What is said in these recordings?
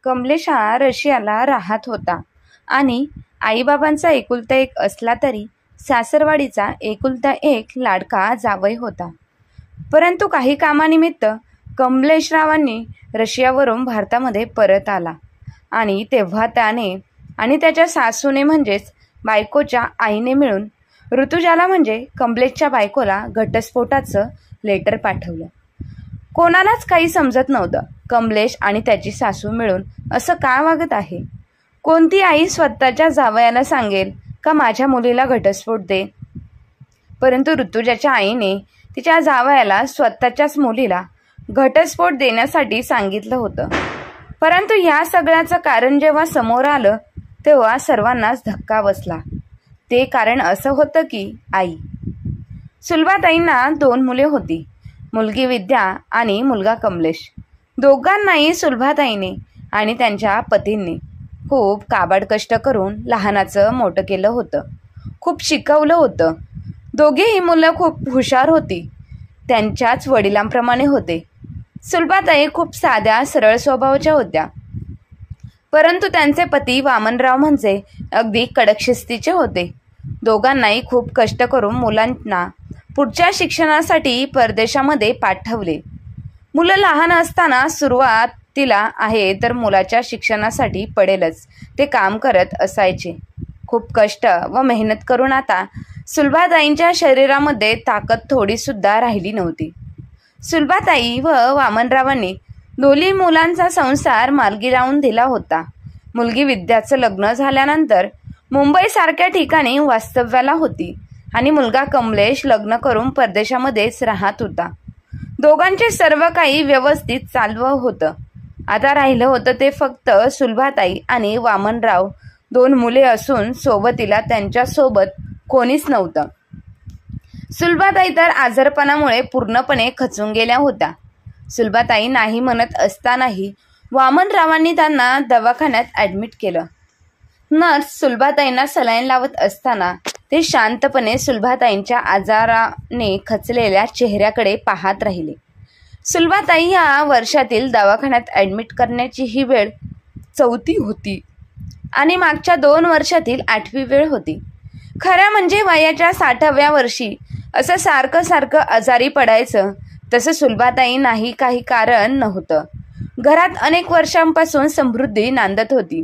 कमलेश हा रशियाला राहत होता आणि आईबाबांचा एकुलता एक असला तरी सासरवाडीचा एकुलता एक लाडका जावई होता. परंतु काही कामानिमित्त कमलेशरावांनी रशियावरून भारतामध्ये परत आला आणि तेव्हा त्याने आणि त्याच्या सासूने म्हणजेच बायकोच्या आईने मिळून ऋतुजाला म्हणजे कमलेशच्या बायकोला घटस्फोटाचं लेटर पाठवलं. कोणालाच काही समजत नव्हतं. कमलेश आणि त्याची सासू मिळून असं का वागत आहे? कोणती आई स्वतःच्या जावयाला सांगेल का माझ्या मुलीला घटस्फोट दे? परंतु ऋतुजाच्या आईने तिच्या जावयाला स्वतःच्याच मुलीला घटस्फोट देण्यासाठी सांगितलं होतं. परंतु ह्या सगळ्याचं कारण जेव्हा समोर आलं तेव्हा सर्वांनाच धक्का बसला. ते कारण असं होतं की आई. सुलभाताईंना 2 मुले होती, मुलगी विद्या आणि मुलगा कमलेश. दोघांनाही सुलभाताईने आणि त्यांच्या पतींनी खूप काबाड कष्ट करून लहानाचं मोठं केलं होतं. खूप शिकवलं होतं. दोघेही मुलं खूप हुशार होती. त्यांच्याच वडिलांप्रमाणे होते. सुलभाताई खूप साध्या सरळ स्वभावाच्या होत्या. परंतु त्यांचे पती वामनराव म्हणजे अगदी कडक शिस्तीचे होते. दोघांनाही खूप कष्ट करून मुलांना पुढच्या शिक्षणासाठी परदेशामध्ये पाठवले. मुलं लहान असताना सुरुवातीला आहे तर मुलाच्या शिक्षणासाठी पडेलच ते काम करत असायचे. खूप कष्ट व मेहनत करून आता सुलभाताईंच्या शरीरामध्ये ताकद थोडीसुद्धा राहिली नव्हती. सुलभाताई व वामनरावांनी दोन्ही मुलांचा संसार मार्गी लावून दिला होता. मुलगी विद्याचं लग्न झाल्यानंतर मुंबईसारख्या ठिकाणी वास्तव्याला होती आणि मुलगा कमलेश लग्न करून परदेशामध्येच राहत होता. दोघांचे सर्व काही व्यवस्थित चालू होतं. आता राहिलं होतं ते फक्त सुलभाताई आणि वामनराव. 2 मुले असून सोबतीला त्यांच्यासोबत कोणीच नव्हतं. सुलभाताई तर आजारपणामुळे पूर्णपणे खचून गेल्या होत्या. सुलभाताई नाही म्हणत असतानाही वामनरावांनी त्यांना दवाखान्यात ॲडमिट केलं. नर्स सुलभाताईंना सलाईन लावत असताना ते शांतपणे सुलभाताईंच्या आजाराने खचलेल्या चेहऱ्याकडे पाहत राहिले. सुलभाताई ह्या वर्षातील दवाखान्यात ॲडमिट करण्याची ही वेळ 4थी होती आणि मागच्या 2 वर्षातील 8वी वेळ होती. खरं म्हणजे वयाच्या 60व्या वर्षी असं सारखं सारखं आजारी पडायचं तसं सुलभाताई नाही काही कारण नव्हतं. घरात अनेक वर्षांपासून समृद्धी नांदत होती.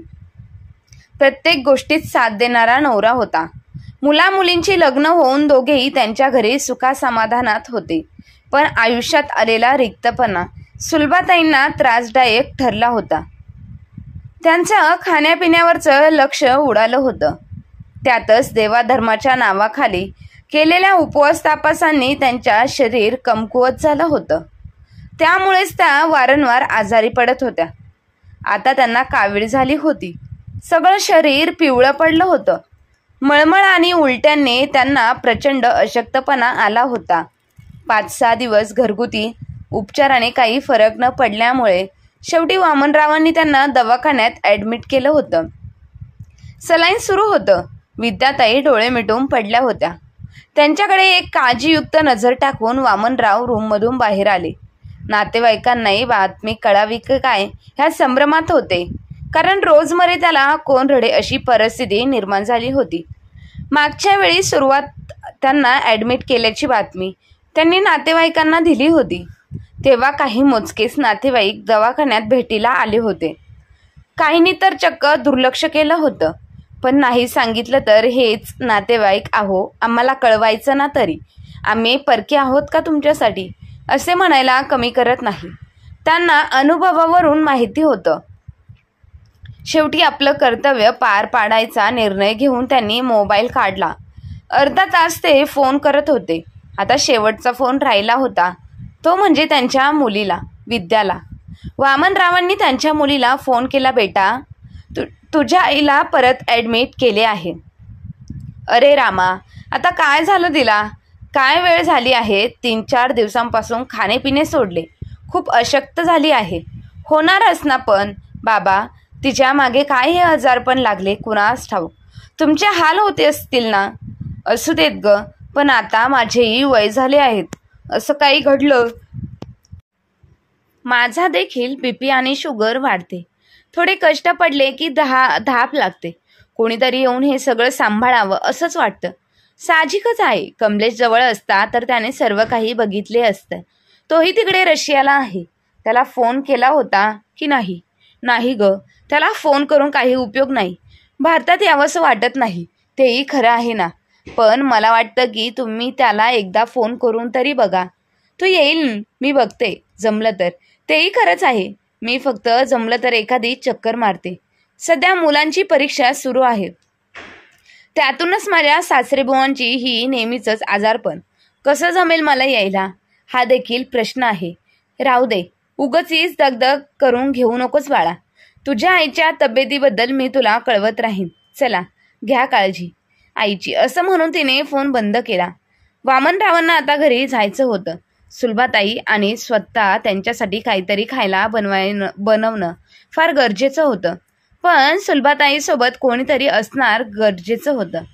प्रत्येक गोष्टीत साथ देणारा नवरा होता. मुलामुलींची लग्न होऊन दोघेही त्यांच्या घरी सुखासमाधानात होते. पण आयुष्यात आलेला रिक्तपणा सुलभाताईंना त्रासदायक ठरला होता. त्यांचं खाण्यापिण्यावरचं लक्ष उडालं होतं. त्यातच देवाधर्माच्या नावाखाली केलेल्या उपवास तापासांनी त्यांच्या शरीर कमकुवत झालं होतं. त्यामुळेच त्या वारंवार आजारी पडत होत्या. आता त्यांना कावीळ झाली होती. सगळं शरीर पिवळं पडलं होतं. मळमळ आणि उलट्यांनी त्यांना प्रचंड अशक्तपणा आला होता. 5-6 दिवस घरगुती उपचाराने काही फरक न पडल्यामुळे शेवटी वामनरावांनी त्यांना दवाखान्यात ॲडमिट केलं होतं. सलाईन सुरू होतं. विद्याताई डोळे मिटून पडल्या होत्या. त्यांच्याकडे एक काळजीयुक्त नजर टाकून वामनराव रूममधून बाहेर आले. नातेवाईकांनाही बातमी कळावी काय ह्या संभ्रमात होते. कारण रोजमरे त्याला कोण रडे अशी परिस्थिती निर्माण झाली होती. मागच्या वेळी सुरुवात त्यांना ॲडमिट केल्याची बातमी त्यांनी नातेवाईकांना दिली होती. तेव्हा काही मोजकेच नातेवाईक दवाखान्यात भेटीला आले होते. काहींनी तर चक्क दुर्लक्ष केलं होतं. पण नाही सांगितलं तर हेच नातेवाईक आहो आम्हाला कळवायचं ना तरी आम्ही परके आहोत का तुमच्यासाठी असे म्हणायला कमी करत नाही. त्यांना अनुभवावरून माहिती होतं. शेवटी आपलं कर्तव्य पार पाडायचा निर्णय घेऊन त्यांनी मोबाईल काढला. अर्धा तास ते फोन करत होते. आता शेवटचा फोन राहिला होता तो म्हणजे त्यांच्या मुलीला विद्याला. वामनरावांनी त्यांच्या मुलीला फोन केला. बेटा तुझ्या आईला परत ॲडमिट केले आहे. अरे रामा आता काय झालं तिला? काय वेळ झाली आहे? 3-4 दिवसांपासून खाणेपिणे सोडले. खूप अशक्त झाली आहे. होणारच ना पण बाबा तिच्या मागे काय हे आजारपण लागले कुणास ठाऊक. तुमचे हाल होते असतील ना? असू देत ग पण आता माझेही वय झाले आहेत. असं काही घडलं माझा देखील बीपी आणि शुगर वाढते. थोडे कष्ट पडले की धाप लागते. कोणीतरी येऊन हे सगळं सांभाळावं असंच वाटतं. साहजिकच आहे. कमलेश जवळ असता तर त्याने सर्व काही बघितले असतं. तोही तिकडे रशियाला आहे. त्याला फोन केला होता की नाही? नाही ग, त्याला फोन करून काही उपयोग नाही. भारतात यावंसं वाटत नाही. तेही खरं आहे ना. पण मला वाटतं की तुम्ही त्याला एकदा फोन करून तरी बघा. तो येईल, मी बघते. जमलं तर. तेही खरंच आहे. मी फक्त जमलं तर एखादी चक्कर मारते. सध्या मुलांची परीक्षा सुरू आहे. त्यातूनच माझ्या सासरेबुवांची ही नेहमीच आजारपण. कसं जमेल मला यायला? हा देखील प्रश्न आहे. राहू दे, उगचीच दगदग करून घेऊ नकोस बाळा. तुझ्या आईच्या तब्येतीबद्दल मी तुला कळवत राहीन. चला, घ्या काळजी आईची, असं म्हणून तिने फोन बंद केला. वामनरावांना आता घरी जायचं होतं. सुलभाताई आणि स्वतः त्यांच्यासाठी काहीतरी खायला बनवणं फार गरजेचं होतं. पण सुलभाताईसोबत कोणीतरी असणार गरजेचं होतं.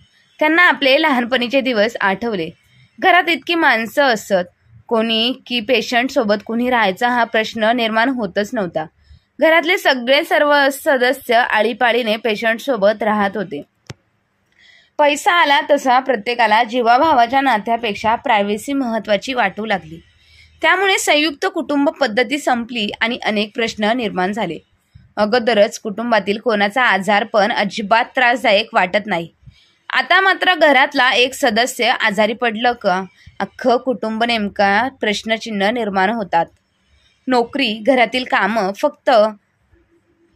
त्यांना आपले लहानपणीचे दिवस आठवले. घरात इतकी माणसं असत, कोणी की पेशंटसोबत कुणी राहायचा हा प्रश्न निर्माण होतच नव्हता. घरातले सर्व सदस्य आळीपाळीने पेशंटसोबत राहत होते. पैसा आला तसा प्रत्येकाला जीवाभावाच्या नात्यापेक्षा प्रायव्हसी महत्त्वाची वाटू लागली. त्यामुळे संयुक्त कुटुंब पद्धती संपली आणि अनेक प्रश्न निर्माण झाले. अगोदरच कुटुंबातील कोणाचा आजारपण अजिबात त्रासदायक वाटत नाही. आता मात्र घरातला एक सदस्य आजारी पडलं का अख्खं कुटुंब नेमका प्रश्नचिन्ह निर्माण होतात. नोकरी, घरातील कामं, फक्त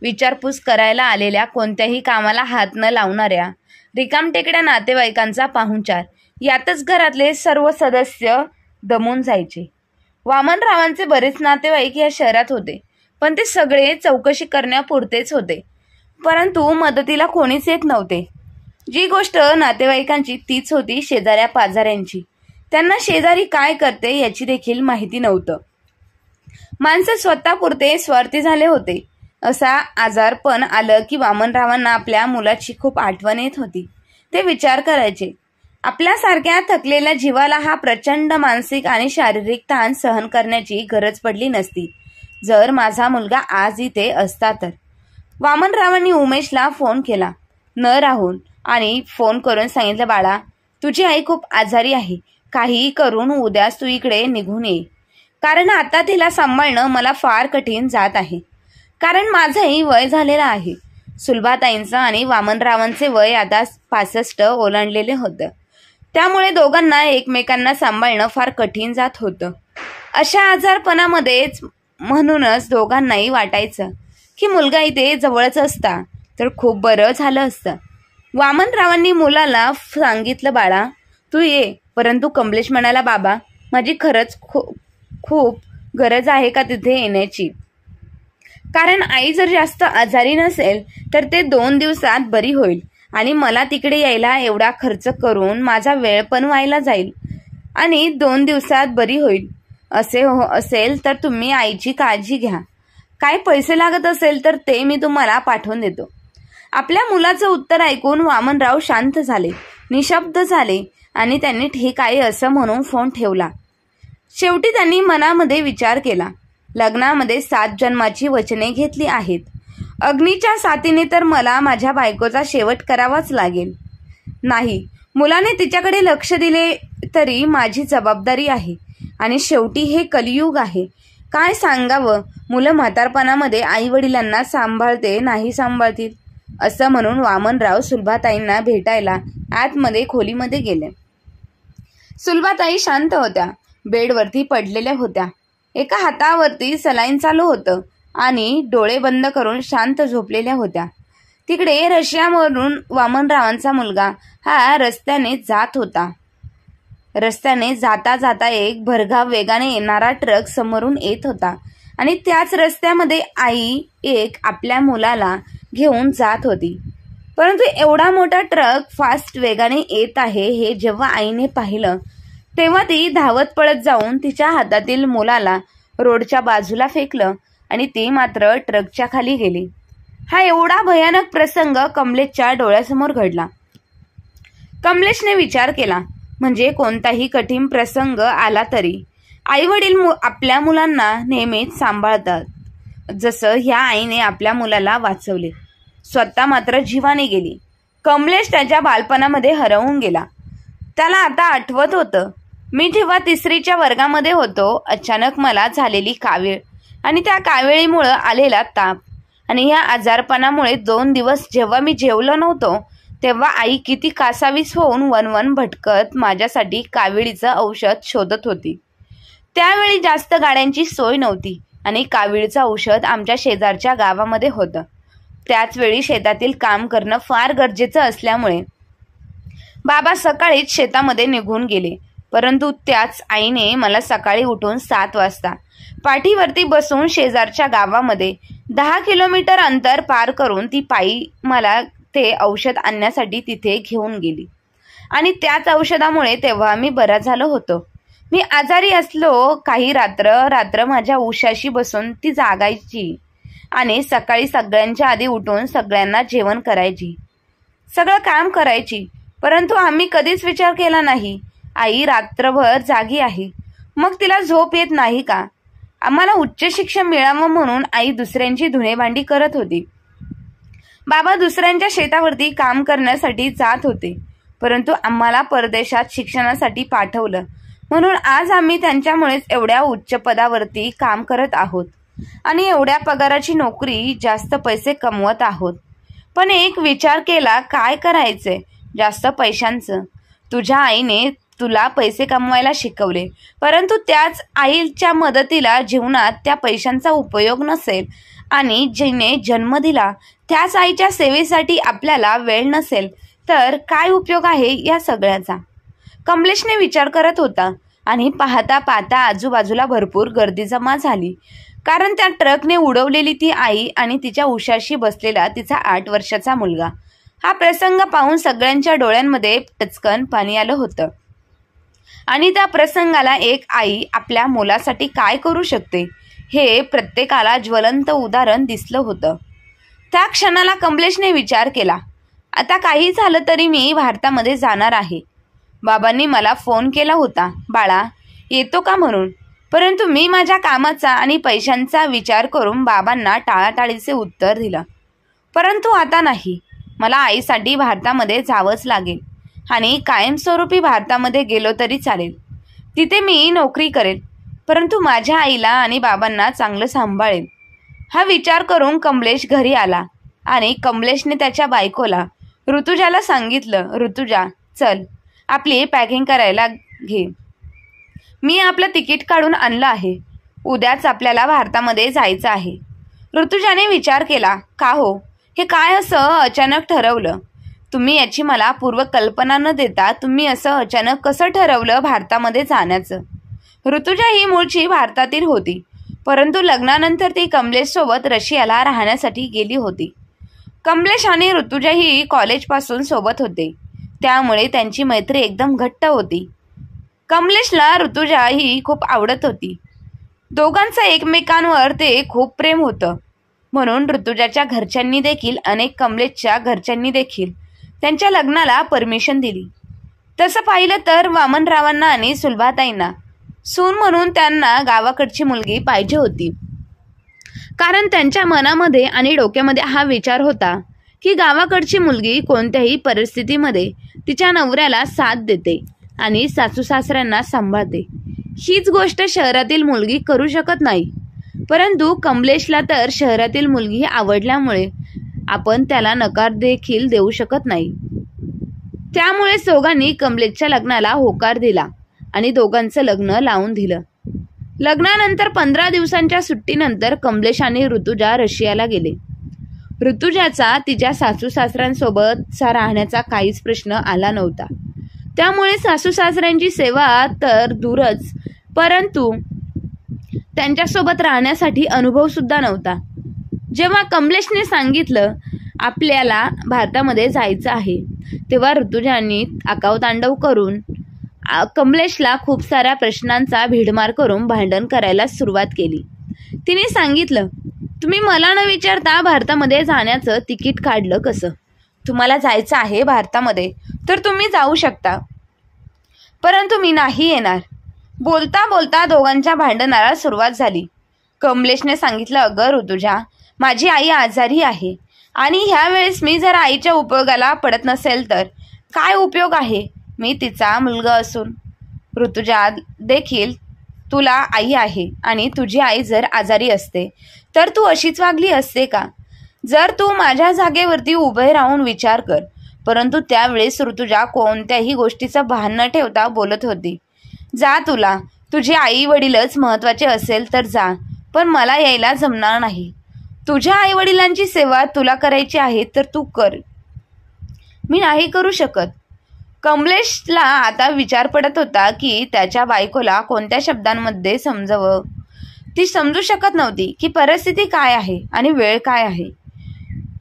विचारपूस करायला आलेल्या, कोणत्याही कामाला हात न लावणाऱ्या रिकामटेकड्या नातेवाईकांचा पाहुणचार, यातच घरातले सर्व सदस्य दमून जायचे. वामनरावांचे बरेच नातेवाईक या शहरात होते, पण ते सगळे चौकशी करण्यापुरतेच होते. परंतु मदतीला कोणीच येत नव्हते. जी गोष्ट नातेवाईकांची तीच होती शेजाऱ्या पाजाऱ्यांची. त्यांना शेजारी काय करते याची देखील माहिती नव्हतं. माणसं स्वतःपुरते स्वार्थी झाले होते. असा आजारपण आलं की वामनरावांना आपल्या मुलाची खूप आठवण येत होती. ते विचार करायचे, आपल्यासारख्या थकलेल्या जीवाला हा प्रचंड मानसिक आणि शारीरिक ताण सहन करण्याची गरज पडली नसती जर माझा मुलगा आज इथे असता तर. वामनरावांनी उमेशला फोन केला न राहून आणि फोन करून सांगितलं, बाळा, तुझी आई खूप आजारी आहे. काहीही करून उद्याच तू इकडे निघून ये. कारण आता तिला सांभाळणं मला फार कठीण जात आहे. कारण माझंही वय झालेलं आहे. सुलभाताईंचं आणि वामनरावांचे वय आता 65 ओलांडलेले होतं. त्यामुळे दोघांना एकमेकांना सांभाळणं फार कठीण जात होतं. अशा आजारपणामध्येच म्हणूनच दोघांनाही वाटायचं की मुलगा इथे जवळच असता तर खूप बरं झालं असतं. वामनरावांनी मुलाला सांगितलं, बाळा, तू ये. परंतु कमलेश म्हणाला, बाबा, माझी खरंच खूप गरज आहे का तिथे येण्याची. कारण आई जर जास्त आजारी नसेल तर ते 2 दिवसात बरी होईल आणि मला तिकडे यायला एवढा खर्च करून माझा वेळ पण व्हायला जाईल आणि 2 दिवसात बरी होईल असेल तर तुम्ही आईची काळजी घ्या. काय पैसे लागत असेल तर ते मी तुम्हाला पाठवून देतो. आपल्या मुलाचं उत्तर ऐकून वामनराव शांत झाले, निशब्द झाले आणि त्यांनी ठीक आहे असं म्हणून फोन ठेवला. शेवटी त्यांनी मनामध्ये विचार केला, लग्नामध्ये 7 जन्माची वचने घेतली आहेत. अग्नीच्या साथीने तर मला माझ्या बायकोचा शेवट करावाच लागेल. नाही, मुलाने तिच्याकडे लक्ष दिले तरी माझी जबाबदारी आहे. आणि शेवटी हे कलियुग आहे. काय सांगावं, मुलं म्हातारपणामध्ये आई वडिलांना सांभाळते नाही सांभाळतील असं म्हणून वामनराव सुलभाताईंना भेटायला आतमध्ये खोलीमध्ये गेले. सुलभाताई शांत होत्या. बेडवरती पडलेल्या होत्या. एका हातावरती सलाईन चालू होतं आणि डोळे बंद करून शांत झोपलेल्या होत्या. तिकडे रशियावरून वामनरावांचा मुलगा हा रस्त्याने जात होता. रस्त्याने जाता जाता एक भरधाव वेगाने येणारा ट्रक समोरून येत होता आणि त्याच रस्त्यामध्ये आई एक आपल्या मुलाला घेऊन जात होती. परंतु एवढा मोठा ट्रक फास्ट वेगाने येत आहे हे जेव्हा आईने पाहिलं तेव्हा ती धावत पळत जाऊन तिच्या हातातील मुलाला रोडच्या बाजूला फेकलं आणि ती मात्र ट्रकच्या खाली गेली. हा एवढा भयानक प्रसंग कमलेशच्या डोळ्यासमोर घडला. कमलेशने विचार केला, म्हणजे कोणताही कठीण प्रसंग आला तरी आई वडील आपल्या मुलांना नेहमीच सांभाळतात. जसं ह्या आईने आपल्या मुलाला वाचवले, स्वतः मात्र जीवाने गेली. कमलेश त्याच्या बालपणामध्ये हरवून गेला. त्याला आता आठवत होतं, मी तेव्हा 3रीच्या वर्गामध्ये होतो. अचानक मला झालेली कावीळ आणि त्या कावेळीमुळं आलेला ताप आणि या आजारपणामुळे 2 दिवस जेव्हा मी जेवलो नव्हतो, तेव्हा आई किती कासावीस होऊन वनवन भटकत माझ्यासाठी काविळीचं औषध शोधत होती. त्यावेळी जास्त गाड्यांची सोय नव्हती आणि काविळीचं औषध आमच्या शेजारच्या गावामध्ये होतं. त्याच वेळी शेतातील काम करणं फार गरजेचं असल्यामुळे बाबा सकाळीच शेतामध्ये निघून गेले. परंतु त्याच आईने मला सकाळी उठून 7 वाजता पाठीवरती बसून शेजारच्या गावामध्ये 10 किलोमीटर अंतर पार करून ती पायी मला ते औषध आणण्यासाठी तिथे घेऊन गेली आणि त्याच औषधामुळे तेव्हा मी बरा झालो होतो. मी आजारी असलो काही रात्र माझ्या उशाशी बसून ती जागायची आणि सकाळी सगळ्यांच्या आधी उठून सगळ्यांना जेवण करायची, सगळं काम करायची. परंतु आम्ही कधीच विचार केला नाही, आई रात्रभर जागी आहे, मग तिला झोप येत नाही का? आम्हाला उच्च शिक्षण मिळावं म्हणून आई दुसऱ्यांची धुणेभांडी करत होती. बाबा दुसऱ्यांच्या शेतावरती काम करण्यासाठी जात होते. परंतु आम्हाला परदेशात शिक्षणासाठी पाठवलं म्हणून आज आम्ही त्यांच्यामुळेच एवढ्या उच्च पदावरती काम करत आहोत आणि एवढ्या पगाराची नोकरी, जास्त पैसे कमवत आहोत. पण एक विचार केला, काय करायचे जास्त पैशांचं? तुझ्या आईने तुला पैसे कमवायला शिकवले, परंतु त्याच आईच्या मदतीला जीवनात त्या पैशांचा उपयोग नसेल आणि जिने जन्म दिला त्याच आईच्या सेवेसाठी आपल्याला वेळ नसेल तर काय उपयोग आहे या सगळ्याचा? कमलेशने विचार करत होता आणि पाहता पाहता आजूबाजूला भरपूर गर्दी जमा झाली. कारण त्या ट्रकने उडवलेली ती आई आणि तिच्या उशाशी बसलेला तिचा 8 वर्षाचा मुलगा. हा प्रसंग पाहून सगळ्यांच्या डोळ्यांमध्ये टचकन पाणी आलं होतं आणि त्या प्रसंगाला एक आई आपल्या मुलासाठी काय करू शकते हे प्रत्येकाला ज्वलंत उदाहरण दिसलं होतं. त्या क्षणाला कमलेशने विचार केला, आता काही झालं तरी मी भारतामध्ये जाणार आहे. बाबांनी मला फोन केला होता, बाळा येतो का म्हणून, परंतु मी माझ्या कामाचा आणि पैशांचा विचार करून बाबांना टाळाटाळीचे उत्तर दिलं. परंतु आता नाही, मला आईसाठी भारतामध्ये जावंच लागेल आणि कायमस्वरूपी भारतामध्ये गेलो तरी चालेल. तिथे मी नोकरी करेल, परंतु माझ्या आईला आणि बाबांना चांगलं सांभाळेल. हा विचार करून कमलेश घरी आला आणि कमलेशने त्याच्या बायकोला ऋतुजाला सांगितलं, ऋतुजा चल आपली पॅकिंग करायला घे, मी आपलं तिकीट काढून आणलं आहे, उद्याच आपल्याला भारतामध्ये जायचं आहे. ऋतुजाने विचार केला, का हो, हे काय असं अचानक ठरवलं? तुम्ही याची मला पूर्वकल्पना न देता तुम्ही असं अचानक कसं ठरवलं भारतामध्ये जाण्याचं? ऋतुजा ही मूळची भारतातील होती, परंतु लग्नानंतर ती कमलेशसोबत रशियाला राहण्यासाठी गेली होती. कमलेश आणि ऋतुजा ही कॉलेजपासून सोबत होते, त्यामुळे त्यांची मैत्री एकदम घट्ट होती. कमलेशला ऋतुजा ही खूप आवडत होती. दोघांचं एकमेकांवर ते खूप प्रेम होतं. म्हणून ऋतुजाच्या घरच्यांनी देखील आणि कमलेशच्या घरच्यांनी देखील त्यांच्या लग्नाला परमिशन दिली. तसं पाहिलं तर वामनरावांना आणि सुलभाताईंना सून म्हणून त्यांना गावाकडची मुलगी पाहिजे होती. कारण त्यांच्या मनामध्ये आणि डोक्यामध्ये हा विचार होता की गावाकडची मुलगी कोणत्याही परिस्थितीमध्ये तिच्या नवऱ्याला साथ देते आणि सासू सासऱ्यांना सांभाळते. हीच गोष्ट शहरातील मुलगी करू शकत नाही. परंतु कमलेशला तर शहरातील मुलगी आवडल्यामुळे आपण त्याला नकार देखील देऊ शकत नाही. त्यामुळे दोघांनी कमलेशच्या लग्नाला होकार दिला आणि दोघांचं लग्न लावून दिलं. लग्नानंतर 15 दिवसांच्या सुट्टीनंतर कमलेश आणि ऋतुजा रशियाला गेले. ऋतुजाचा तिच्या सासू सासऱ्यांसोबतचा राहण्याचा काहीच प्रश्न आला नव्हता. त्यामुळे सासू सासऱ्यांची सेवा तर दूरच, परंतु त्यांच्यासोबत राहण्यासाठी अनुभव सुद्धा नव्हता. जेव्हा कमलेशने सांगितलं आपल्याला भारतामध्ये जायचं आहे, तेव्हा ऋतुजांनी आकावतांडव करून कमलेशला खूप साऱ्या प्रश्नांचा भीडमार करून भांडण करायला सुरुवात केली. तिने सांगितलं, तुम्ही मला न विचारता भारतामध्ये जाण्याचं तिकीट काढलं कसं? तुम्हाला जायचं आहे भारतामध्ये तर तुम्ही जाऊ शकता, परंतु मी नाही येणार. बोलता बोलता दोघांच्या भांडणाला सुरुवात झाली. कमलेशने सांगितलं, अगं ऋतुजा, माझी आई आजारी आहे आणि ह्या वेळेस मी जर आईच्या उपयोगाला पडत नसेल तर काय उपयोग आहे, मी तिचा मुलगा असून. ऋतुजा देखील तुला आई आहे आणि तुझी आई जर आजारी असते तर तू अशीच वागली असते का? जर तू माझ्या जागेवरती उभे राहून विचार कर. परंतु त्यावेळेस ऋतुजा कोणत्याही गोष्टीचं भान न ठेवता बोलत होती. जा, तुला तुझे आई वडीलच महत्त्वाचे असेल तर जा, पण मला यायला जमणार नाही. तुझ्या आई वडिलांची सेवा तुला करायची आहे तर तू कर, मी नाही करू शकत. कमलेशला आता विचार पडत होता की त्याच्या बायकोला कोणत्या शब्दांमध्ये समजावं. ती समजू शकत नव्हती की परिस्थिती काय आहे आणि वेळ काय आहे.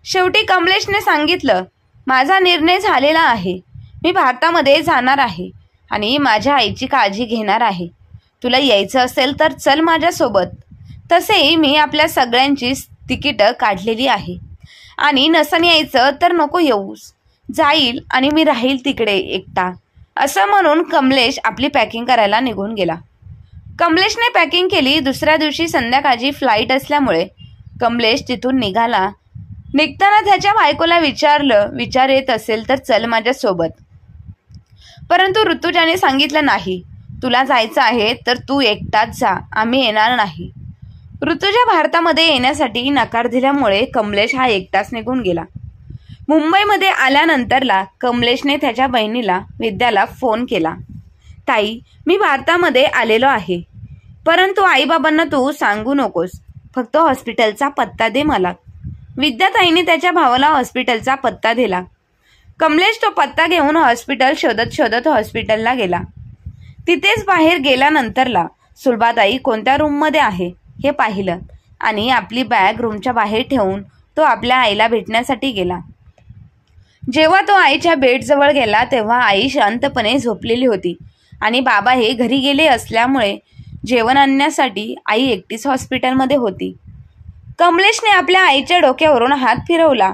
शेवटी कमलेशने सांगितलं, माझा निर्णय झालेला आहे. मी भारतामध्ये जाणार आहे आणि माझ्या आईची काळजी घेणार आहे. तुला यायचं असेल तर चल माझ्यासोबत. तसेही मी आपल्या सगळ्यांची तिकीटं काढलेली आहे आणि नसन यायचं तर नको येऊस. जाईल आणि मी राहील तिकडे एकटा. असं म्हणून कमलेश आपली पॅकिंग करायला निघून गेला. कमलेशने पॅकिंग केली. दुसऱ्या दिवशी संध्याकाळची फ्लाईट असल्यामुळे कमलेश तिथून निघाला. निघताना त्याच्या बायकोला विचार येत असेल तर चल माझ्यासोबत. परंतु ऋतुजाने सांगितलं, नाही, तुला जायचं आहे तर तू एकटाच जा, आम्ही येणार नाही. ऋतुजा भारतामध्ये येण्यासाठी नकार दिल्यामुळे कमलेश हा एकटाच निघून गेला. मुंबईमध्ये आल्यानंतरला कमलेशने त्याच्या बहिणीला विद्याला फोन केला. ताई, मी भारतामध्ये आलेलो आहे, परंतु आईबाबांना तू सांगू नकोस, फक्त हॉस्पिटलचा पत्ता दे मला. विद्याताईने त्याच्या भावाला हॉस्पिटलचा पत्ता दिला. कमलेश तो पत्ता घेऊन हॉस्पिटल शोधत शोधत हॉस्पिटलला गेला. तिथेच बाहेर गेल्यानंतरला सुलभाताई कोणत्या रूममध्ये आहे हे पाहिलं आणि आपली बॅग रूमच्या बाहेर ठेवून तो आपल्या आईला भेटण्यासाठी गेला. जेव्हा तो आईच्या बेडजवळ गेला तेव्हा आई शांतपणे झोपलेली होती आणि बाबा हे घरी गेले असल्यामुळे जेवण आणण्यासाठी आई एकटीच हॉस्पिटलमध्ये होती. कमलेशने आपल्या आईच्या डोक्यावरून हात फिरवला.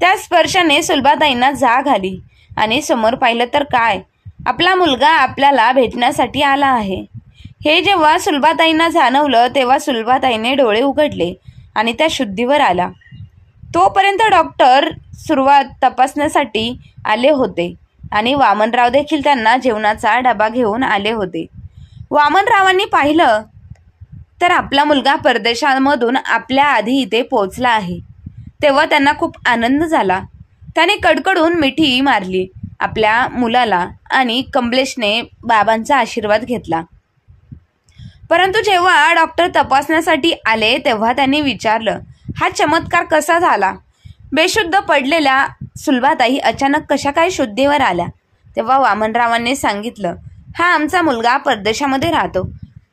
त्या स्पर्शाने सुलभाताईंना जाग आली आणि समोर पाहिलं तर काय, आपला मुलगा आपल्याला भेटण्यासाठी आला आहे. हे जेव्हा सुलभाताईंना जाणवलं तेव्हा सुलभाताईने डोळे उघडले आणि त्या शुद्धीवर आला. तोपर्यंत डॉक्टर तपासण्यासाठी आले होते आणि वामनराव देखील त्यांना जेवणाचा डबा घेऊन आले होते. वामनरावांनी पाहिलं तर आपला मुलगा परदेशामधून आपल्या आधी इथे पोहोचला आहे. तेव्हा त्यांना खूप आनंद झाला. त्याने कडकडून मिठी मारली आपल्या मुलाला आणि कमलेशने बाबांचा आशीर्वाद घेतला. परंतु जेव्हा डॉक्टर तपासण्यासाठी आले तेव्हा त्यांनी विचारलं, हा चमत्कार कसा झाला? बेशुद्ध पडलेल्या सुलभाताई अचानक कशा काय शुद्धीवर आल्या? तेव्हा वामनरावांनी सांगितलं, हा आमचा मुलगा परदेशामध्ये राहतो.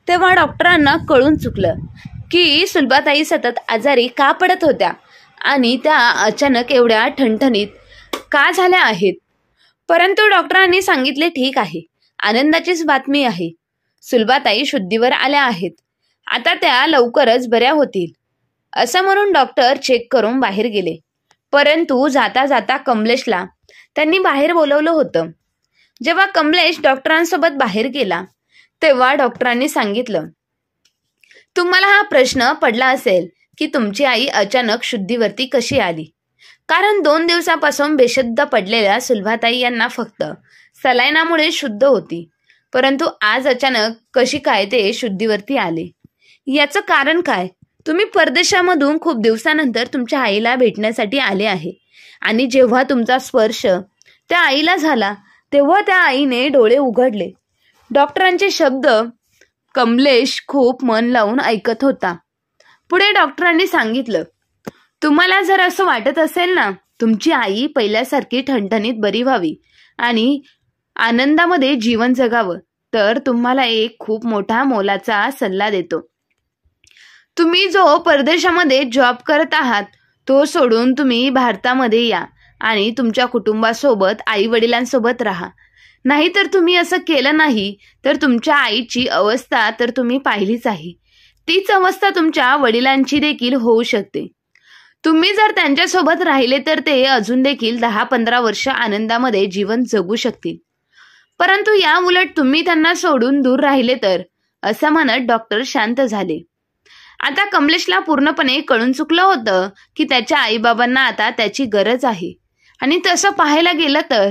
तेव्हा डॉक्टरांना कळून चुकलं की सुलभाताई सतत आजारी का पडत होत्या आणि त्या अचानक एवढ्या ठणठणीत का झाल्या आहेत. परंतु डॉक्टरांनी सांगितले, ठीक आहे, आनंदाचीच बातमी आहे, सुलभाताई शुद्धीवर आल्या आहेत, आता त्या लवकरच बऱ्या होतील. असं म्हणून डॉक्टर चेक करून बाहेर गेले. परंतु जाता जाता कमलेशला त्यांनी बाहेर बोलवलं होतं. जेव्हा कमलेश डॉक्टरांसोबत बाहेर गेला तेव्हा डॉक्टरांनी सांगितलं, तुम्हाला हा प्रश्न पडला असेल की तुमची आई अचानक शुद्धीवरती कशी आली. कारण 2 दिवसापासून बेशुद्ध पडलेल्या सुलभाताई यांना फक्त सलाईनामुळे शुद्ध होती, परंतु आज अचानक कशी काय ते शुद्धीवरती आले. याचं कारण काय? तुम्ही परदेशामधून खूप दिवसानंतर तुमच्या आईला भेटण्यासाठी आले आहे आणि जेव्हा तुमचा स्पर्श त्या आईला झाला तेव्हा त्या आईने डोळे उघडले. डॉक्टरांचे शब्द कमलेश खूप मन लावून ऐकत होता. पुढे डॉक्टरांनी सांगितलं, तुम्हाला जर असं वाटत असेल ना तुमची आई पहिल्यासारखी ठणठणीत बरी व्हावी आणि आनंदामध्ये जीवन जगावं, तर तुम्हाला एक खूप मोठा मोलाचा सल्ला देतो. तुम्ही जो परदेशामध्ये जॉब करत आहात तो सोडून तुम्ही भारतामध्ये या आणि तुमच्या कुटुंबासोबत आई वडिलांसोबत राहा. नाहीतर तुम्ही असं केलं नाही तर तुमच्या आईची अवस्था तर तुम्ही पाहिलीच आहे. तीच अवस्था तुमच्या वडिलांची देखील होऊ शकते. तुम्ही जर त्यांच्यासोबत राहिले तर ते अजून देखील 10-15 वर्ष आनंदामध्ये जीवन जगू शकतील. परंतु या उलट तुम्ही त्यांना सोडून दूर राहिले तर, असं म्हणत डॉक्टर शांत झाले. आता कमलेशला पूर्णपणे कळून चुकलं होतं की त्याच्या आईबाबांना आता त्याची गरज आहे. आणि तसं पाहायला गेलं तर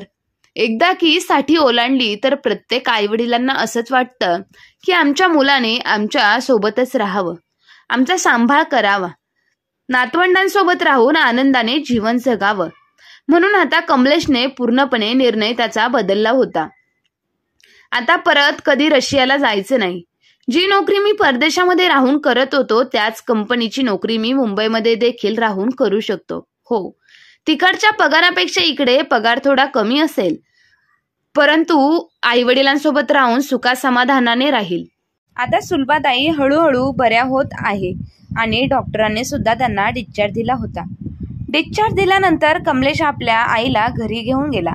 एकदा की साठी ओलांडली तर प्रत्येक आईवडिलांना असंच वाटतं की आमच्या मुलाने आमच्या सोबतच राहावं, आमचा सांभाळ करावा, नातवंडांसोबत राहून आनंदाने जीवन जगावं. म्हणून आता कमलेशने पूर्णपणे निर्णय त्याचा बदलला होता. आता परत कधी रशियाला जायचं नाही. जी नोकरी मी परदेशामध्ये राहून करत होतो त्याच कंपनीची नोकरी मी मुंबईमध्ये देखील राहून करू शकतो. हो, तिकडच्या पगारापेक्षा इकडे पगार थोडा कमी असेल, परंतु आईवडिलांसोबत राहून सुखासमाधानाने राहील. आता सुलभाताई हळूहळू बऱ्या होत आहे आणि डॉक्टरांनी सुद्धा त्यांना डिस्चार्ज दिला होता. डिस्चार्ज दिल्यानंतर कमलेश आपल्या आईला घरी घेऊन गेला.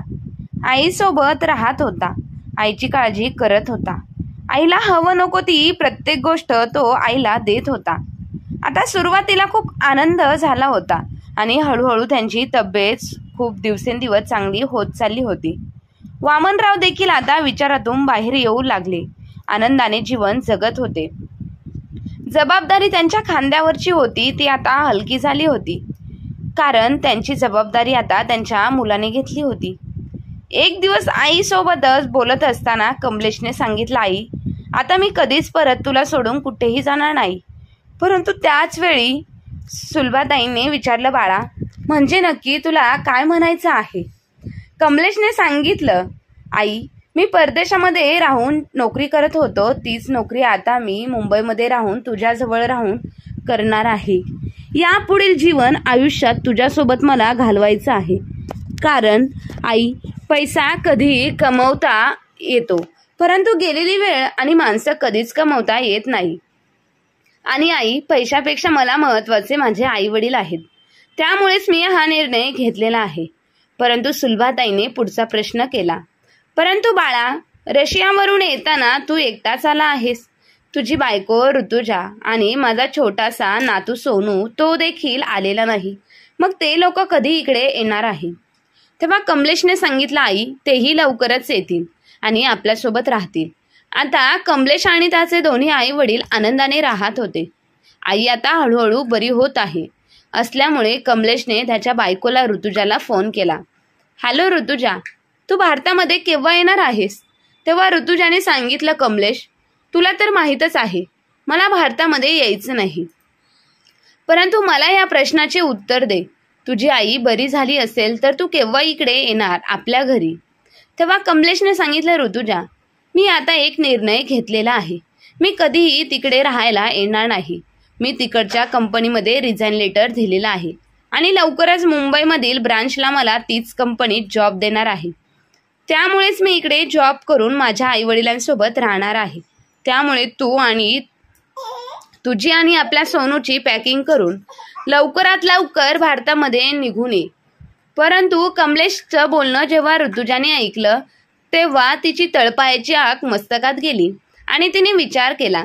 आईसोबत राहत होता, आईची काळजी करत होता. आईला हवं नको ती प्रत्येक गोष्ट तो आईला देत होता. आता सुरुवातीला खूप आनंद झाला होता आणि हळूहळू त्यांची तब्येत खूप दिवसेंदिवस चांगली होत चालली होती. वामनराव देखील आता विचारातून बाहेर येऊ लागले, आनंदाने जीवन जगत होते. जबाबदारी त्यांच्या खांद्यावरची होती ती आता हलकी झाली होती, कारण त्यांची जबाबदारी आता त्यांच्या मुलाने घेतली होती. एक दिवस आईसोबतच बोलत असताना कमलेशने सांगितलं, आई, आता मी कधीच परत तुला सोडून कुठेही जाणार नाही. परंतु त्याच वेळी सुलभाताईंनी विचारलं, बाळा, म्हणजे नक्की तुला काय म्हणायचं आहे? कमलेशने सांगितलं, आई, मी परदेशामध्ये राहून नोकरी करत होतो, तीच नोकरी आता मी मुंबईमध्ये राहून तुझ्याजवळ राहून करणार आहे. यापुढील जीवन आयुष्यात तुझ्यासोबत मला घालवायचं आहे. कारण आई, पैसा कधी कमवता येतो, परंतु गेलेली वेळ आणि माणसं कधीच कमवता येत नाही. आणि आई, पैशापेक्षा मला महत्त्वाचे माझे आई वडील आहेत. त्यामुळेच मी हा निर्णय घेतलेला आहे. परंतु सुलभाताईने पुढचा प्रश्न केला, परंतु बाळा, रशियावरून येताना तू एकटाच आला आहेस. तुझी बायको ऋतुजा आणि माझा छोटासा नातू सोनू तो देखील आलेला नाही. मग ते लोक कधी इकडे येणार आहे? तेव्हा कमलेशने सांगितलं, आई, तेही लवकरच येतील आणि आपल्यासोबत राहतील. आता कमलेश आणि त्याचे दोन्ही आई वडील आनंदाने राहत होते. आई आता हळूहळू बरी होत आहे असल्यामुळे कमलेशने त्याच्या बायकोला ऋतुजाला फोन केला. हॅलो ऋतुजा, तू भारतामध्ये केव्हा येणार आहेस? तेव्हा ऋतुजाने सांगितलं, कमलेश, तुला तर माहीतच आहे मला भारतामध्ये यायचं नाही, परंतु मला या प्रश्नाचे उत्तर दे. तुझी आई बरी झाली असेल तर तू केव्हा इकडे येणार आपल्या घरी? तेव्हा कमलेशने सांगितलं, ऋतुजा, मी आता एक निर्णय घेतलेला आहे. मी कधीही तिकडे राहायला येणार नाही. मी तिकडच्या कंपनीमध्ये रिझाईन लेटर दिलेला आहे आणि लवकरच मुंबईमधील ब्रांचला मला तीच कंपनी जॉब देणार आहे. त्यामुळेच मी इकडे जॉब करून माझ्या आईवडिलांसोबत राहणार आहे. त्यामुळे तू आणि तुझी आणि आपल्या सोनूची पॅकिंग करून लवकरात लवकर भारतामध्ये निघून ये. परंतु कमलेशचं बोलणं जेव्हा ऋतुजाने ऐकलं तेव्हा तिची तळपायाची आग मस्तकात गेली आणि तिने विचार केला,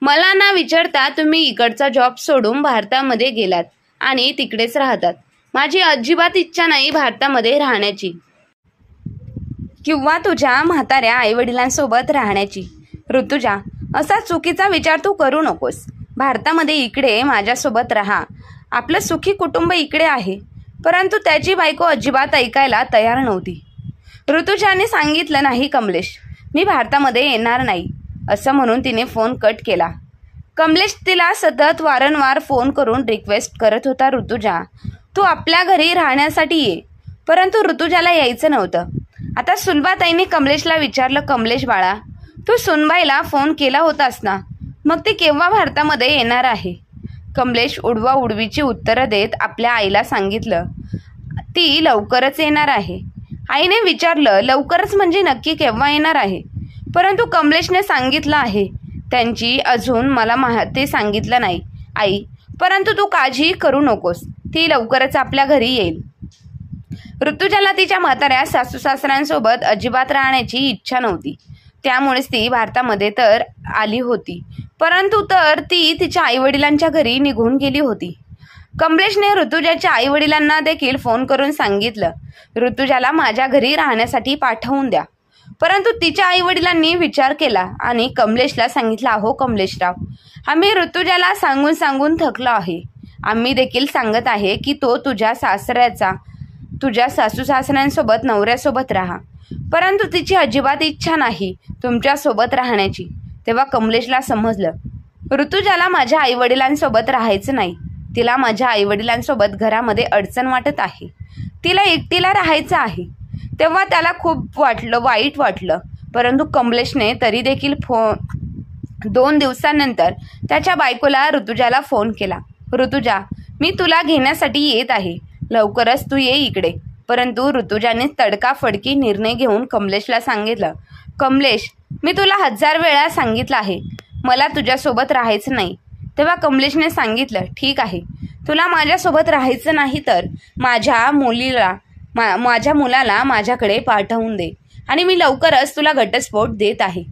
मला ना विचारता तुम्ही इकडचा जॉब सोडून भारतामध्ये गेलात आणि तिकडेच राहतात. माझी अजिबात इच्छा नाही भारतामध्ये राहण्याची किंवा तुझ्या म्हाताऱ्या आईवडिलांसोबत राहण्याची. ऋतुजा, असा चुकीचा विचार तू करू नकोस. भारतामध्ये इकडे माझ्यासोबत राहा. आपलं सुखी कुटुंब इकडे आहे. परंतु त्याची बायको अजिबात ऐकायला तयार नव्हती. ऋतुजाने सांगितलं, नाही कमलेश, मी भारतामध्ये येणार नाही असं म्हणून तिने फोन कट केला. कमलेश तिला सतत वारंवार फोन करून रिक्वेस्ट करत होता, ऋतुजा, तू आपल्या घरी राहण्यासाठी ये. परंतु ऋतुजाला यायचं नव्हतं. आता सुलभाताईने कमलेशला विचारलं, कमलेश बाळा, तू सुनबाईला फोन केला होतास ना, मग ती केव्हा भारतामध्ये येणार आहे? कमलेश उडवा उडवीची उत्तरं देत आपल्या आईला सांगितलं, ती लवकरच येणार आहे. आईने विचारलं, लवकरच म्हणजे नक्की केव्हा येणार आहे? परंतु कमलेशने सांगितलं आहे, त्यांची अजून मला ते सांगितलं नाही आई, परंतु तू काळजी करू नकोस, ती लवकरच आपल्या घरी येईल. ऋतुजाला तिच्या म्हाताऱ्या सासू सासऱ्यांसोबत अजिबात राहण्याची इच्छा नव्हती. त्यामुळेच ती भारतामध्ये तर आली होती, परंतु तर ती तिच्या आईवडिलांच्या घरी निघून गेली होती. कमलेशने ऋतुजाच्या आईवडिलांना देखील फोन करून सांगितलं, ऋतुजाला माझ्या घरी राहण्यासाठी पाठवून द्या. परंतु तिच्या आईवडिलांनी विचार केला आणि कमलेशला सांगितलं, अहो कमलेशराव, आम्ही ऋतुजाला सांगून सांगून थकलो आहे. आम्ही देखील सांगत आहे की तो तुझ्या सासू सासऱ्यांसोबत नवऱ्यासोबत राहा, परंतु तिची अजिबात इच्छा नाही तुमच्यासोबत राहण्याची. तेव्हा कमलेशला समजलं, ऋतुजाला माझ्या आईवडिलांसोबत राहायचं नाही. तिला माझ्या आईवडिलांसोबत घरामध्ये अडचण वाटत आहे. तिला एकटीला राहायचं आहे. तेव्हा त्याला खूप वाईट वाटलं. परंतु कमलेशने तरी देखील 2 दिवसांनंतर त्याच्या बायकोला ऋतुजाला फोन केला. ऋतुजा, मी तुला घेण्यासाठी येत आहे. लवकरच तू ये इकडे. परंतु ऋतुजाने तडकाफडकी निर्णय घेऊन कमलेशला सांगितलं, कमलेश, मी तुला 1000 वेळा सांगितलं आहे मला तुझ्यासोबत राहायचं नाही. तेव्हा कमलेशने सांगितलं, ठीक आहे, तुला माझ्यासोबत राहायचं नाही तर माझ्या मुलाला माझ्याकडे पाठवून दे आणि मी लवकरच तुला घटस्फोट देत आहे.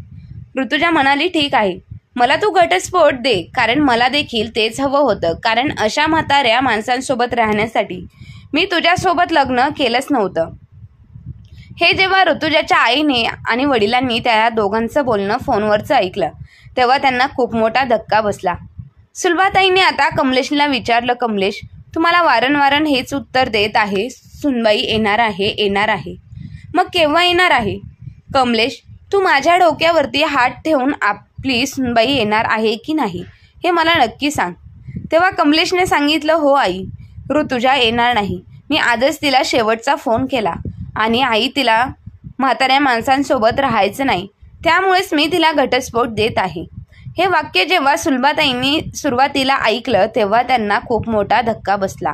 ऋतुजा म्हणाली, ठीक आहे, मला तू घटस्फोट दे, कारण मला देखील तेच हवं होतं. कारण अशा म्हाताऱ्या माणसांसोबत राहण्यासाठी मी तुझ्यासोबत लग्न केलंच नव्हतं. हे जेव्हा ऋतुजाच्या आईने आणि वडिलांनी त्या दोघांचं बोलणं फोनवरचं ऐकलं तेव्हा त्यांना खूप मोठा धक्का बसला. सुलभाताईंनी आता कमलेशला विचारलं, कमलेश, तुम्हाला वारंवार हेच उत्तर देत आहे, सुनबाई येणार आहे. मग केव्हा येणार आहे? कमलेश, तू माझ्या डोक्यावरती हात ठेवून आपली सुनबाई येणार आहे की नाही हे मला नक्की सांग. तेव्हा कमलेशने सांगितलं, हो आई, ऋतुजा येणार नाही. मी आजच तिला शेवटचा फोन केला आणि आई, तिला म्हाताऱ्या माणसांसोबत राहायचं नाही, त्यामुळेच मी तिला घटस्फोट देत आहे. हे वाक्य जेव्हा सुलभाताईंनी सुरुवातीला ऐकलं तेव्हा त्यांना खूप मोठा धक्का बसला.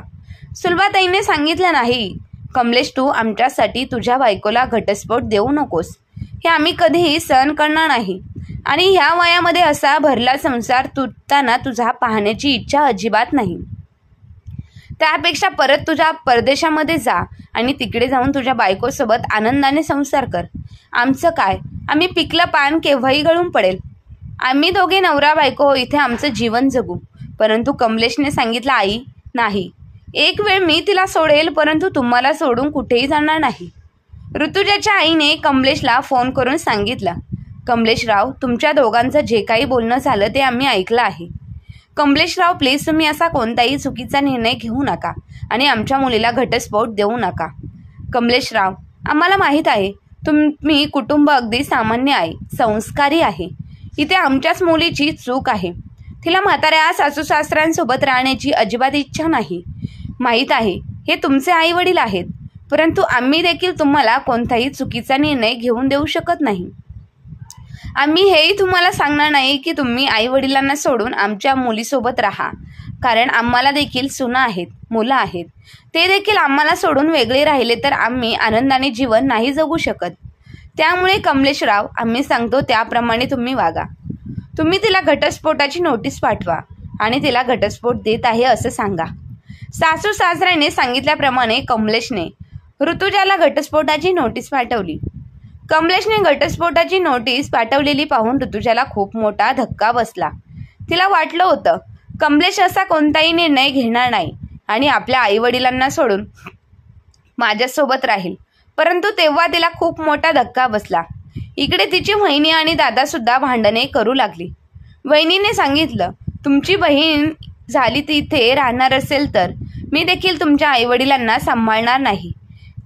सुलभाताईंनी सांगितलं, नाही कमलेश, तू आमच्यासाठी तुझ्या बायकोला घटस्फोट देऊ नकोस. हे आम्ही कधीही सहन करणार नाही आणि ह्या वयामध्ये असा भरला संसार तुटताना तुझा पाहण्याची इच्छा अजिबात नाही. त्यापेक्षा परत तुझ्या परदेशामध्ये जा आणि तिकडे जाऊन तुझ्या बायकोसोबत आनंदाने संसार कर. आमचं काय, आम्ही पिकलं पान केव्हाही गळून पडेल. आम्ही दोघे नवरा बायको इथे आमचं जीवन जगू. परंतु कमलेशने सांगितलं, आई नाही, एक वेळ मी तिला सोडेल, परंतु तुम्हाला सोडून कुठेही जाणार नाही. ऋतुजाच्या आईने कमलेशला फोन करून सांगितलं, कमलेशराव, तुमच्या दोघांचं जे काही बोलणं झालं ते आम्ही ऐकलं आहे. कमलेशराव, प्लीज तुम्ही असा कोणताही चुकीचा निर्णय घेऊ नका आणि आमच्या मुलीला घटस्फोट देऊ नका. कमलेशराव, आम्हाला माहीत आहे तुम्ही कुटुंब अगदी सामान्य आहे, संस्कारी आहे. इथे आमच्याच मुलीची चूक आहे. तिला म्हाताऱ्या सासू सासऱ्यांसोबत राहण्याची अजिबात इच्छा नाही. माहीत आहे हे तुमचे आई वडील आहेत, परंतु आम्ही देखील तुम्हाला कोणताही चुकीचा निर्णय घेऊन देऊ शकत नाही. आम्ही हेही तुम्हाला सांगणार नाही की तुम्ही आई वडिलांना सोडून आमच्या मुलीसोबत राहा, कारण आम्हाला देखील सुना आहेत, मुलं आहेत. ते देखील आम्हाला सोडून वेगळे राहिले तर आम्ही आनंदाने जीवन नाही जगू शकत. त्यामुळे कमलेशराव, आम्ही सांगतो त्याप्रमाणे तुम्ही वागा. तुम्ही तिला घटस्फोटाची नोटीस पाठवा आणि तिला घटस्फोट देत आहे असं सांगा. सासू सासऱ्याने सांगितल्याप्रमाणे कमलेशने ऋतुजाला घटस्फोटाची नोटीस पाठवली. कमलेशने घटस्फोटाची नोटीस पाठवलेली पाहून ऋतुजाला खूप मोठा धक्का बसला. तिला वाटलं होतं कमलेश असा कोणताही निर्णय घेणार नाही आणि आपल्या आईवडिलांना सोडून माझ्यासोबत राहील. परंतु तेव्हा तिला खूप मोठा धक्का बसला. इकडे तिची वहिनी आणि दादा सुद्धा भांडणे करू लागली. वहिनीने सांगितलं, तुमची बहीण झाली तिथे राहणार असेल तर मी देखील तुमच्या आईवडिलांना सांभाळणार नाही.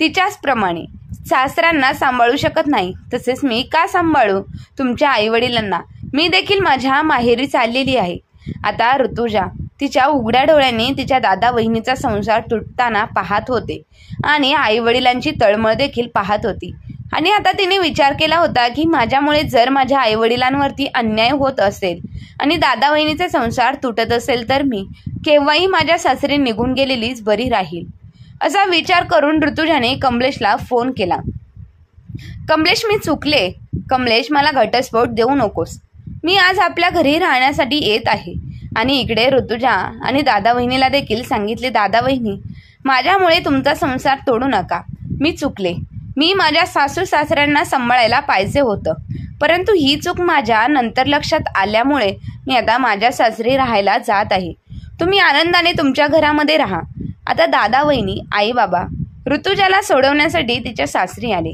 तिच्याचप्रमाणे सासऱ्यांना सांभाळू शकत नाही, तसेच मी का सांभाळू तुमच्या आईवडिलांना? मी देखील माझ्या माहेरी चाललेली आहे. आता ऋतुजा तिच्या उघड्या डोळ्यांनी तिच्या दादा वहिनीचा संसार तुटताना पाहत होते आणि आईवडिलांची तळमळ देखील पाहत होती. आणि आता तिने विचार केला होता की माझ्यामुळे जर माझ्या आईवडिलांवरती अन्याय होत असेल आणि दादा वहिनीचा संसार तुटत असेल तर मी केव्हाही माझ्या सासरी निघून गेलेलीच बरी राहील. असा विचार करून ऋतुजाने कमलेशला फोन केला. कमलेश, मी चुकले. कमलेश, मला घटस्फोट देऊ नकोस. मी आज आपल्या घरी राहण्यासाठी येत आहे. आणि इकडे ऋतुजा आणि दादा वहिनीला देखील सांगितले, दादा वहिनी, माझ्यामुळे तुमचा संसार तोडू नका. मी चुकले. मी माझ्या सासू सासऱ्यांना सांभाळायला पाहिजे होतं, परंतु ही चूक माझ्या नंतर लक्षात आल्यामुळे मी आता माझ्या सासरी राहायला जात आहे. तुम्ही आनंदाने तुमच्या घरामध्ये राहा. आता दादा वहिनी, आई बाबा ऋतुजाला सोडवण्यासाठी तिच्या सासरी आले.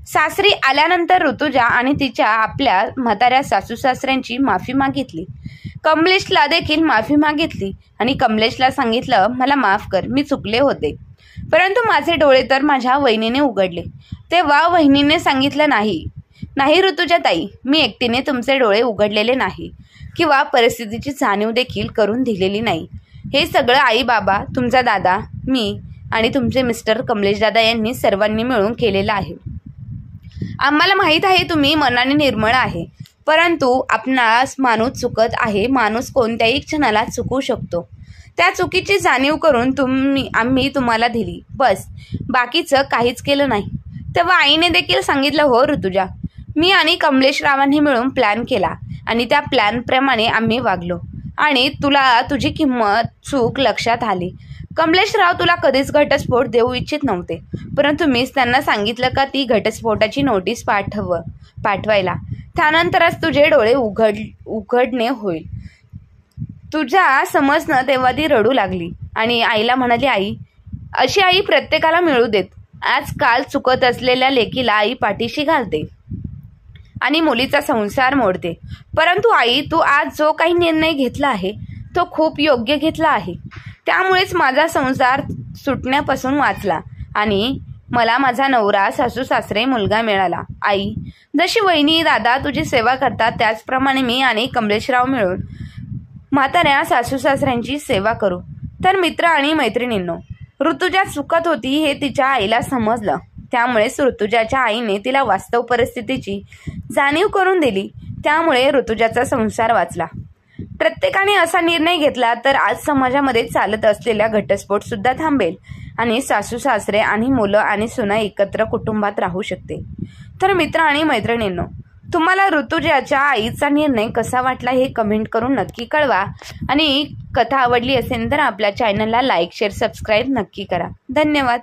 सासरी आल्यानंतर ऋतुजा आणि तिच्या आपल्या म्हाताऱ्या सासू सासऱ्यांची माफी मागितली. कमलेशला देखील माफी मागितली आणि कमलेशला सांगितलं, मला माफ कर, मी चुकले होते. परंतु माझे डोळे तर माझ्या वहिनीने उघडले. तेव्हा वहिनीने सांगितलं, नाही ऋतुजाताई, मी एकटीने तुमचे डोळे उघडलेले नाही किंवा परिस्थितीची जाणीव देखील करून दिलेली नाही. हे सगळं आई बाबा, तुमचा दादा, मी आणि तुमचे मिस्टर कमलेश दादा यांनी सर्वांनी मिळून केलेलं आहे. आम्हाला माहीत आहे तुम्ही मनाने निर्मळ आहे, परंतु आपणास माणूस चुकत आहे. माणूस कोणत्याही क्षणाला चुकू शकतो. त्या चुकीची जाणीव करून आम्ही तुम्हाला दिली, बस, बाकीचं काहीच केलं नाही. तेव्हा आईने देखील सांगितलं, हो ऋतुजा, मी आणि कमलेश रावांनी मिळून प्लॅन केला आणि त्या प्लॅनप्रमाणे आम्ही वागलो आणि तुला तुझी चूक लक्षात आली. कमलेशराव तुला कधीच घटस्फोट देऊ इच्छित नव्हते, परंतु मीच त्यांना सांगितलं का ती घटस्फोटाची नोटीस पाठवायला. त्यानंतरच तुझे डोळे उघडणे होईल. तुझ्या समजणं. तेव्हा ती रडू लागली आणि आईला म्हणाली, आई, अशी आई प्रत्येकाला मिळू देत. आजकाल चुकत असलेल्या लेकीला आई पाठीशी घालते आणि मुलीचा संसार मोडते. परंतु आई, तू आज जो काही निर्णय घेतला आहे तो खूप योग्य घेतला आहे. त्यामुळेच माझा संसार सुटण्यापासून वाचला आणि मला माझा नवरा, सासू सासरे, मुलगा मिळाला. आई, जशी वहिनी दादा तुझी सेवा करतात त्याचप्रमाणे मी आणि कमलेशराव मिळून म्हाताऱ्या सासू सासऱ्यांची सेवा करू. तर मित्र आणि मैत्रिणींनो, ऋतुजा चुकत होती हे तिच्या आईला समजलं. त्यामुळेच ऋतुजाच्या आईने तिला वास्तव परिस्थितीची जाणीव करून दिली. त्यामुळे ऋतुजाचा संसार वाचला. प्रत्येकाने असा निर्णय घेतला तर आज समाजामध्ये चालत असलेला घटस्फोट सुद्धा थांबेल आणि सासू सासरे आणि मुलं आणि सुना एकत्र कुटुंबात राहू शकते. तर मित्र आणि मैत्रिणींनो, तुम्हाला ऋतुजाच्या आईचा निर्णय कसा वाटला हे कमेंट करून नक्की कळवा आणि कथा आवडली असेल तर आपल्या चॅनलला लाईक, शेअर, सबस्क्राईब नक्की करा. धन्यवाद.